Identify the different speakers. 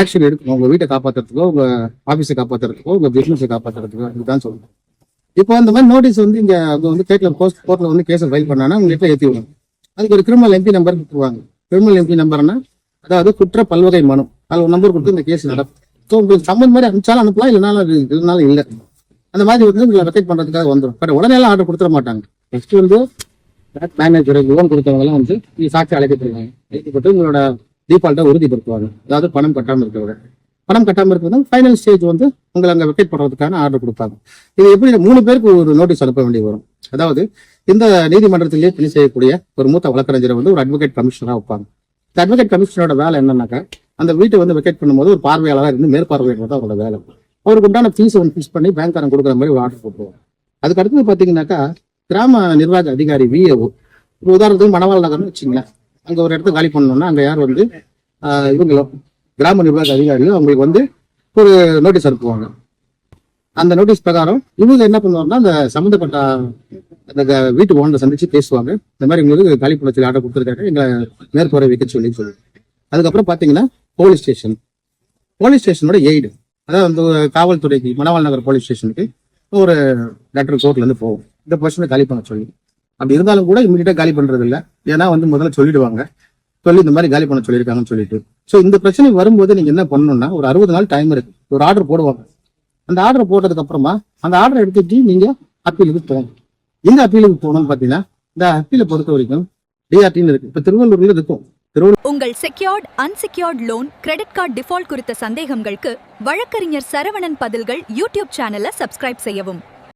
Speaker 1: Action எடுக்கணும். உங்க வீட்டை காப்பாத்துறதுக்கோ, உங்க ஆபீஸை காப்பாத்துறதுக்கோ, உங்க பிசினஸை காப்பாத்துறதுக்கோ இதுதான் சொல்லுவோம். இப்போ அந்த மாதிரி நோட்டீஸ் வந்து இங்க வந்து கோர்ட்ல வந்து கேஸை ஃபைல் பண்ணாங்கன்னா உங்க வீட்டில் ஏற்றி விடுவாங்க. அதுக்கு ஒரு கிரிமினல் எம்பி நம்பர் கொடுத்துருவாங்க. கிரிமினல் எம்பி நம்பர்னா அதாவது குற்ற பல்வகை மனு, அது ஒரு நம்பர் கொடுத்து இந்த கேஸ் நடக்கும். ஸோ உங்களுக்கு சம்மந்த மாதிரி அனுப்பிச்சாலும் அனுப்பலாம், இல்லைனாலும் இல்லை. அந்த மாதிரி வந்து உங்களை ரெக்கட் பண்றதுக்காக வந்துடும். பட் உடனே எல்லாம் ஆர்டர் கொடுத்துட மாட்டாங்க. நெக்ஸ்ட் வந்து மேனேஜர் லோன் கொடுத்தவங்க எல்லாம் வந்து சாட்சி அழைக்கப்படுவாங்க. அழைக்கப்பட்டு உங்களோட டிஃபால்ட்டை உறுதிப்படுத்துவாங்க. அதாவது பணம் கட்டாமல் இருக்கிறவங்க. பணம் கட்டாமல் இருக்கிறது ஃபைனல் ஸ்டேஜ் வந்து உங்களை அங்கே வெக்கேட் பண்ணுறதுக்கான ஆர்டர் கொடுப்பாங்க. இது எப்படி 3 பேருக்கு ஒரு நோட்டீஸ் அனுப்ப வேண்டி வரும். அதாவது இந்த நீதிமன்றத்திலேயே பணி செய்யக்கூடிய ஒரு மூத்த வழக்கறிஞரை வந்து ஒரு அட்வொகேட் கமிஷனராக வைப்பாங்க. இந்த அட்வொகேட் கமிஷனரோட வேலை என்னன்னாக்கா, அந்த வீட்டை வந்து வெக்கேட் பண்ணும்போது ஒரு பார்வையாளராக இருந்து மேற்பார்வையிடுறது அவரோட வேலை. அவருக்கு உண்டான ஃபீஸ் ஒன்று ஃபிக்ஸ் பண்ணி பேங்க்காரன் கொடுக்குற மாதிரி ஒரு ஆர்டர் போட்டுருவாங்க. அதுக்கு அடுத்தது பார்த்தீங்கன்னாக்கா, கிராம நிர்வாக அதிகாரி விஏஓ, ஒரு உதாரணத்துக்கு மணவாள் நகர்னு வச்சுங்களேன், அங்கே ஒரு இடத்த காலி பண்ணணும்னா அங்கே யார் வந்து இவங்களோ கிராம நிர்வாக அதிகாரிகள் அவங்களுக்கு வந்து ஒரு நோட்டீஸ் அனுப்புவாங்க. அந்த நோட்டீஸ் பிரகாரம் இவங்க என்ன பண்ணுவாங்கன்னா, அந்த சம்மந்தப்பட்ட அந்த வீட்டு ஓனரை சந்திச்சு பேசுவாங்க. இந்த மாதிரி உங்களுக்கு காலி பண்ண சொல்லி ஆர்டர் கொடுத்துருக்காங்க, எங்களை மேற்பார்வை வைக்க சொல்லி. அதுக்கப்புறம் பார்த்தீங்கன்னா போலீஸ் ஸ்டேஷனோட எய்டு, அதாவது அந்த காவல்துறைக்கு மணவாள் நகர் போலீஸ் ஸ்டேஷனுக்கு ஒரு லெட்டர் கோர்ட்ல இருந்து போகும், இந்த பர்சனை காலி பண்ண சொல்லி. அப்படி இருந்தாலும் கூட இமீடியட்டா காலி பண்றது இல்லை. ஏன்னா வந்து முதல்ல சொல்லிடுவாங்க, சொல்லி இந்த மாதிரி காலி பண்ண சொல்லியிருக்காங்கன்னு சொல்லிட்டு. ஸோ இந்த பிரச்சனை வரும்போது நீங்க என்ன பண்ணணும்னா, ஒரு 60 நாள் டைம் இருக்கு. ஒரு ஆர்டர் போடுவாங்க. அந்த ஆர்டர் போட்டதுக்கு அப்புறமா அந்த ஆர்டர் எடுத்துட்டு நீங்க அப்பீலுக்கு போகணும். எங்க அப்பீலுக்கு போகணும்னு பாத்தீங்கன்னா, இந்த அப்பீலை பொறுத்த வரைக்கும் டிஆர்டின்னு இருக்கு. இப்ப திருவள்ளூர்ல இருக்கும்.
Speaker 2: உங்கள் secured unsecured loan credit card default குறித்த சந்தேகங்களுக்கு வழக்கறிஞர் சரவணன் பதில்கள் யூடியூப் சேனலை சப்ஸ்கிரைப் செய்யவும்.